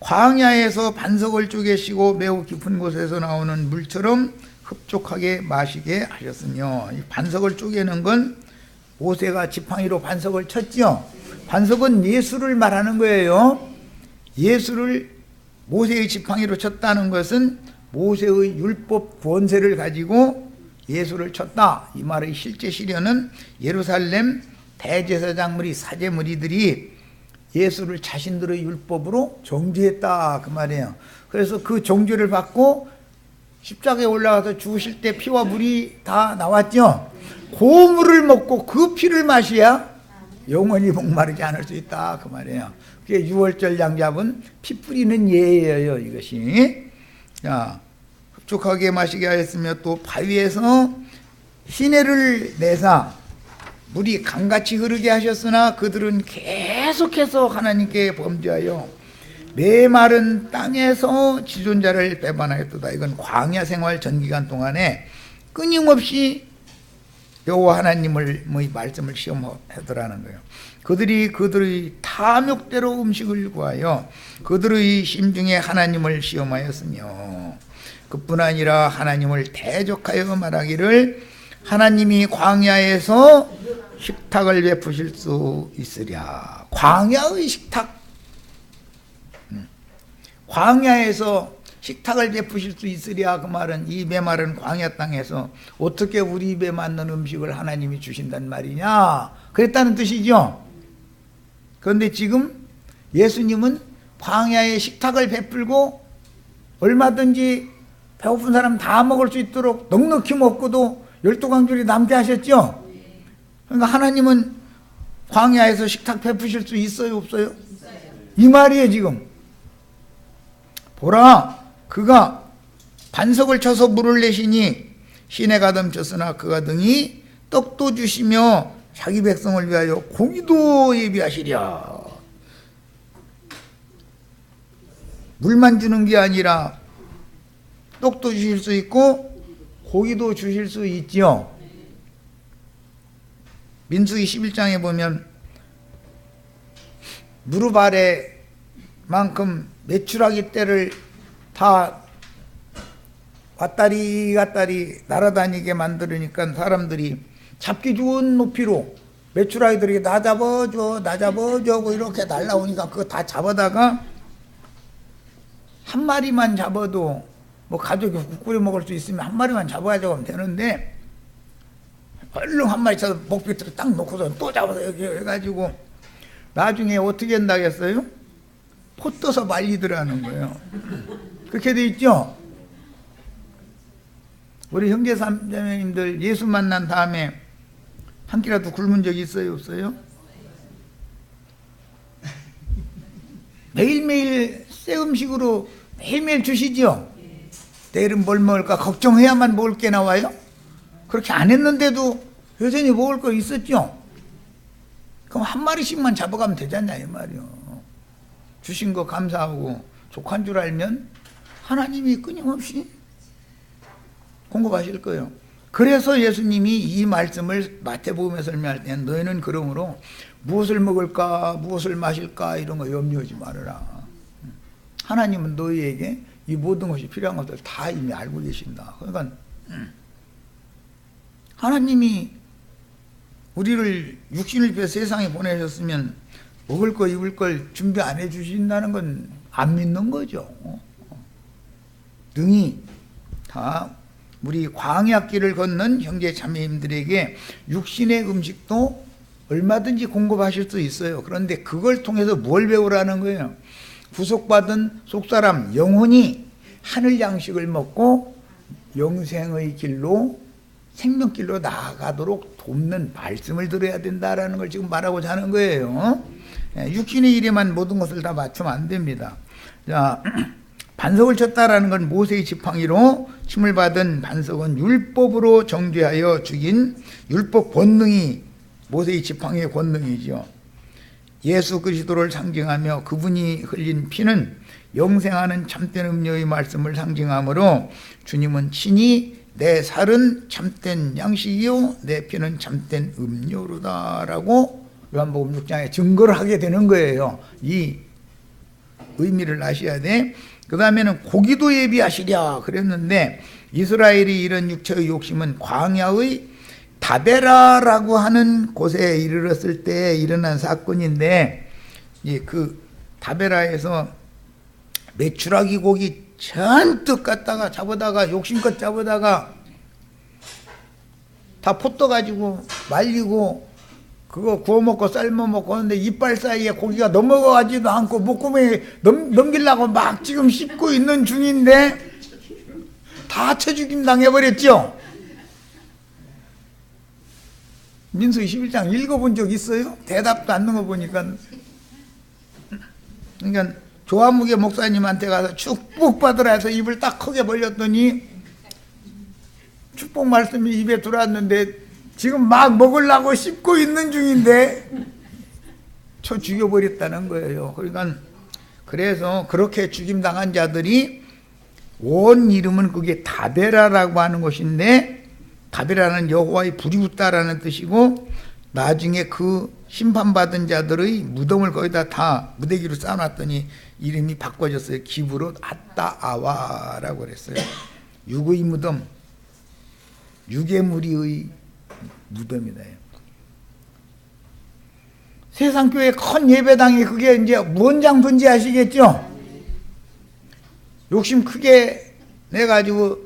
광야에서 반석을 쪼개시고 매우 깊은 곳에서 나오는 물처럼 흡족하게 마시게 하셨으며, 이 반석을 쪼개는 건 모세가 지팡이로 반석을 쳤죠. 반석은 예수를 말하는 거예요. 예수를 모세의 지팡이로 쳤다는 것은 모세의 율법 권세를 가지고 예수를 쳤다. 이 말의 실제 시련은 예루살렘 대제사장 무리, 사제 무리들이 예수를 자신들의 율법으로 정죄했다 그 말이에요. 그래서 그 정죄를 받고 십자가에 올라가서 죽으실 때 피와 물이 다 나왔죠. 그 물을 먹고 그 피를 마셔야 영원히 목마르지 않을 수 있다 그 말이에요. 그게 유월절 양잡은 피 뿌리는 예예요 이것이. 자, 흡족하게 마시게 하였으며 또 바위에서 시내를 내사 물이 강같이 흐르게 하셨으나 그들은 계속해서 하나님께 범죄하여 메마른 땅에서 지존자를 배반하였도다. 이건 광야 생활 전 기간 동안에 끊임없이 여호와 하나님을 말씀을 시험하더라는 거예요. 그들이 그들의 탐욕대로 음식을 구하여 그들의 심중에 하나님을 시험하였으며, 그뿐 아니라 하나님을 대적하여 말하기를 하나님이 광야에서 식탁을 베푸실 수 있으랴. 광야의 식탁, 광야에서 식탁을 베푸실 수 있으랴. 그 말은 이 메마른 광야 땅에서 어떻게 우리 입에 맞는 음식을 하나님이 주신단 말이냐 그랬다는 뜻이죠. 그런데 지금 예수님은 광야에 식탁을 베풀고 얼마든지 배고픈 사람 다 먹을 수 있도록 넉넉히 먹고도 12광줄이 남게 하셨죠. 그러니까 하나님은 광야에서 식탁 베푸실 수 있어요 없어요? 이 말이에요. 지금 보라, 그가 반석을 쳐서 물을 내시니 시내가 넘쳤으나 그가 등이 떡도 주시며 자기 백성을 위하여 고기도 예비하시랴. 물만 주는 게 아니라 떡도 주실 수 있고 고기도 주실 수 있죠. 민수기 11장에 보면 무릎 아래만큼 메추라기 떼를 다 왔다리 갔다리 날아다니게 만들으니까 사람들이 잡기 좋은 높이로 메추라기들이 나 잡아줘 하고 이렇게 날라오니까 그거 다 잡아다가 한 마리만 잡아도 뭐 가족이 국 끓여 먹을 수 있으면 한 마리만 잡아가지고 하면 되는데, 얼른 한 마리 잡아서 목 밑으로 딱 놓고서 또 잡아서 여기 해가지고 나중에 어떻게 한다겠어요? 포 떠서 말리더라는 거예요. 그렇게 돼 있죠? 우리 형제 삼자매님들 예수 만난 다음에 한 끼라도 굶은 적 있어요 없어요? 매일매일 새 음식으로 매일매일 주시죠? 내일은 뭘 먹을까 걱정해야만 먹을 게 나와요? 그렇게 안 했는데도 여전히 먹을 거 있었죠? 그럼 한 마리씩만 잡아가면 되잖냐 이 말이요. 주신 거 감사하고 족한 줄 알면 하나님이 끊임없이 공급하실 거예요. 그래서 예수님이 이 말씀을 마태복음에 설명할 때는 너희는 그러므로 무엇을 먹을까 무엇을 마실까 이런 거 염려하지 말아라. 하나님은 너희에게 이 모든 것이 필요한 것들 다 이미 알고 계신다. 그러니까 하나님이 우리를 육신을 입혀 세상에 보내셨으면 먹을 거 입을 걸 준비 안 해주신다는 건 안 믿는 거죠. 능히 다 우리 광야길을 걷는 형제 자매님들에게 육신의 음식도 얼마든지 공급하실 수 있어요. 그런데 그걸 통해서 뭘 배우라는 거예요? 구속받은 속사람 영혼이 하늘 양식을 먹고 영생의 길로 생명길로 나아가도록 돕는 말씀을 들어야 된다라는 걸 지금 말하고자 하는 거예요. 육신의 일에만 모든 것을 다 맞추면 안 됩니다. 자, 반석을 쳤다라는 건 모세의 지팡이로 침을 받은 반석은 율법으로 정죄하여 죽인 율법 권능이 모세의 지팡이의 권능이죠. 예수 그리스도를 상징하며 그분이 흘린 피는 영생하는 참된 음료의 말씀을 상징하므로 주님은 친히 내 살은 참된 양식이요 내 피는 참된 음료로다라고 요한복음 6장에 증거를 하게 되는 거예요. 이 의미를 아셔야 돼. 그 다음에는 고기도 예비하시랴 그랬는데 이스라엘이 이런 육체의 욕심은 광야의 다베라라고 하는 곳에 이르렀을 때 일어난 사건인데 그 다베라에서 메추라기 고기 잔뜩 갖다가 잡아다가 욕심껏 잡아다가 다 포떠 가지고 말리고 그거 구워 먹고 삶아 먹고 하는데 이빨 사이에 고기가 넘어가지도 않고 목구멍에 넘기려고 막 지금 씹고 있는 중인데 다 쳐죽임 당해버렸죠. 민수기 11장 읽어본 적 있어요? 대답도 안 넣은 거 보니까. 그러니까 조한무게 목사님한테 가서 축복받으라 해서 입을 딱 크게 벌렸더니 축복 말씀이 입에 들어왔는데 지금 막 먹으려고 씹고 있는 중인데 쳐 죽여버렸다는 거예요. 그러니까 그래서 그렇게 죽임당한 자들이 원 이름은 그게 다베라라고 하는 것인데 다베라는 여호와의 불이 붙다라는 뜻이고 나중에 그 심판받은 자들의 무덤을 거기다 다 무대기로 쌓아놨더니 이름이 바꿔졌어요. 기브롯 아따아와라고 그랬어요. 육의 무덤, 육의 무리의 무덤이다. 세상교회 큰 예배당이 그게 이제 뭔 장소인지 아시겠죠? 욕심 크게 내가지고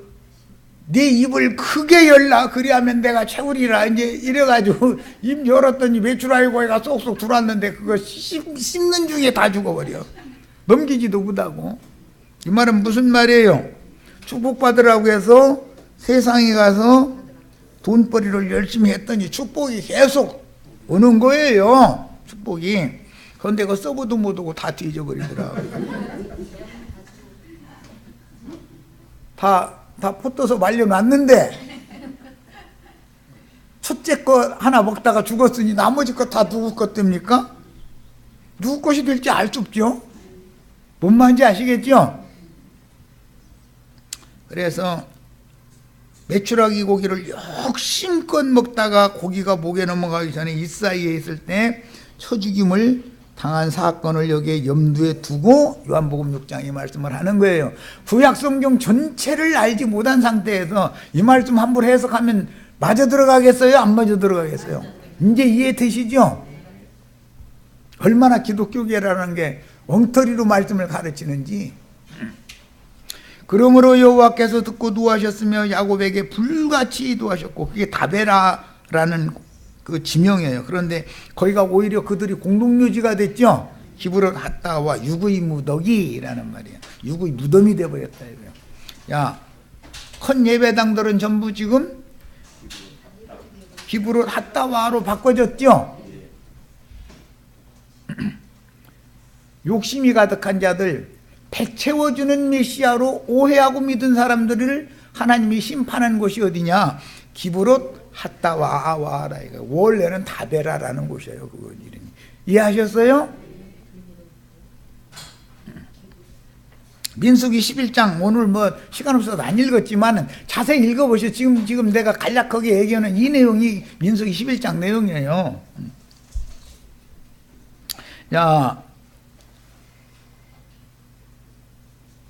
네 입을 크게 열라 그리하면 내가 채우리라 이제 이래가지고 입 열었더니 메추라기 고기가 쏙쏙 들어왔는데 그거 씹는 중에 다 죽어버려. 넘기지도 못하고. 이 말은 무슨 말이에요? 축복받으라고 해서 세상에 가서 돈벌이를 열심히 했더니 축복이 계속 오는 거예요. 축복이. 그런데 그거 써보도 못하고 다 뒤져버리더라고요. 다 포떠서 말려놨는데 첫째 거 하나 먹다가 죽었으니 나머지 거 다 누구 것 됩니까? 누구 것이 될지 알 수 없죠. 뭔 말인지 아시겠죠? 그래서 메추라기 고기를 욕심껏 먹다가 고기가 목에 넘어가기 전에 이 사이에 있을 때 쳐죽임을 당한 사건을 여기에 염두에 두고 요한복음 6장의 말씀을 하는 거예요. 구약 성경 전체를 알지 못한 상태에서 이 말씀 함부로 해석하면 맞아 들어가겠어요? 안 맞아 들어가겠어요? 이제 이해되시죠? 얼마나 기독교계라는 게 엉터리로 말씀을 가르치는지. 그러므로 여호와께서 듣고 노하셨으며 야곱에게 불같이 노하셨고 그게 다베라라는 그 지명이에요. 그런데 거기가 오히려 그들이 공동묘지가 됐죠. 기브롯 핫다와 육의 무더기라는 말이에요. 육의 무덤이 되어버렸다 이거예요. 야, 큰 예배당들은 전부 지금 기브롯 핫다와로 바꿔졌죠. 욕심이 가득한 자들, 배 채워주는 메시아로 오해하고 믿은 사람들을 하나님이 심판한 곳이 어디냐? 기브롯 핫다와라. 원래는 다베라라는 곳이에요. 그거 이름이. 이해하셨어요? 민수기 11장 오늘 뭐 시간 없어서 안 읽었지만 자세히 읽어보세요. 지금 내가 간략하게 얘기하는 이 내용이 민수기 11장 내용이에요. 자,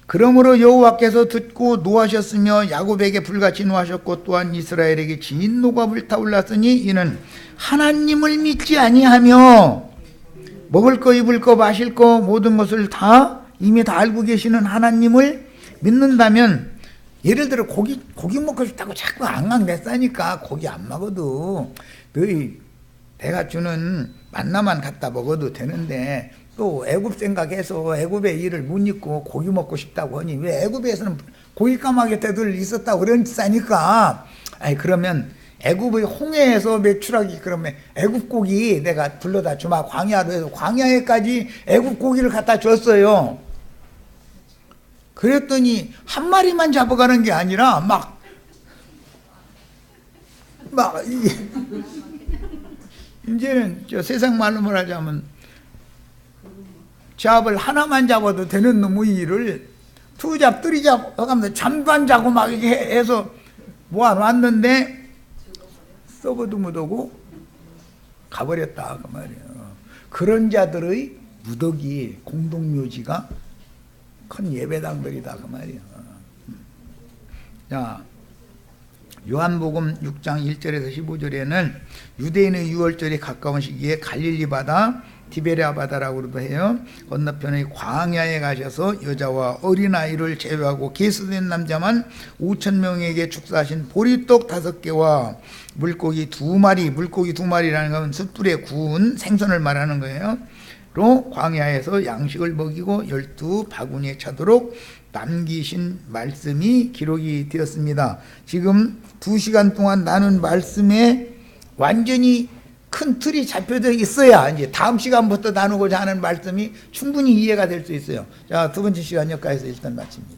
그러므로 여호와께서 듣고 노하셨으며 야곱에게 불같이 노하셨고 또한 이스라엘에게 진노가 불타올랐으니 이는 하나님을 믿지 아니하며 먹을 거 입을 거 마실 거 모든 것을 다 이미 다 알고 계시는 하나님을 믿는다면 예를 들어 고기 먹고 싶다고 자꾸 앙앙댔다니까 고기 안 먹어도 너희 내가 주는 만나만 갖다 먹어도 되는데 또 애굽 생각해서 애굽의 일을 못 잊고 고기 먹고 싶다고 하니 왜 애굽에서는 고기 까마귀 때들 있었다고 그러니까 아니 그러면 애굽의 홍해에서 메추라기 그러면 애굽 고기 내가 불러다 주마 광야로 해서 광야에까지 애굽 고기를 갖다 줬어요. 그랬더니 한 마리만 잡아가는 게 아니라 막 이게 이제는 저 세상 말로 말하자면 잡을 하나만 잡아도 되는 놈의 일을 두 잡, 뜨리 잡 하면서 잠도 안 자고 막 이렇게 해서 모아놨는데 썩어도 묻어고 가버렸다 그 말이에요. 그런 자들의 무더기 공동묘지가 큰 예배당들이다 그 말이에요. 자, 요한복음 6장 1절에서 15절에는 유대인의 유월절이 가까운 시기에 갈릴리 바다, 디베랴 바다라고도 해요. 건너편의 광야에 가셔서 여자와 어린아이를 제외하고 계수된 남자만 5,000명에게 축사하신 보리떡 5개와 물고기 2마리, 물고기 2마리라는 건 숯불에 구운 생선을 말하는 거예요. 로 광야에서 양식을 먹이고 12바구니에 차도록 남기신 말씀이 기록이 되었습니다. 지금 2시간 동안 나눈 말씀에 완전히 큰 틀이 잡혀져 있어야 이제 다음 시간부터 나누고자 하는 말씀이 충분히 이해가 될 수 있어요. 자, 두 번째 시간 여기까지서 일단 마칩니다.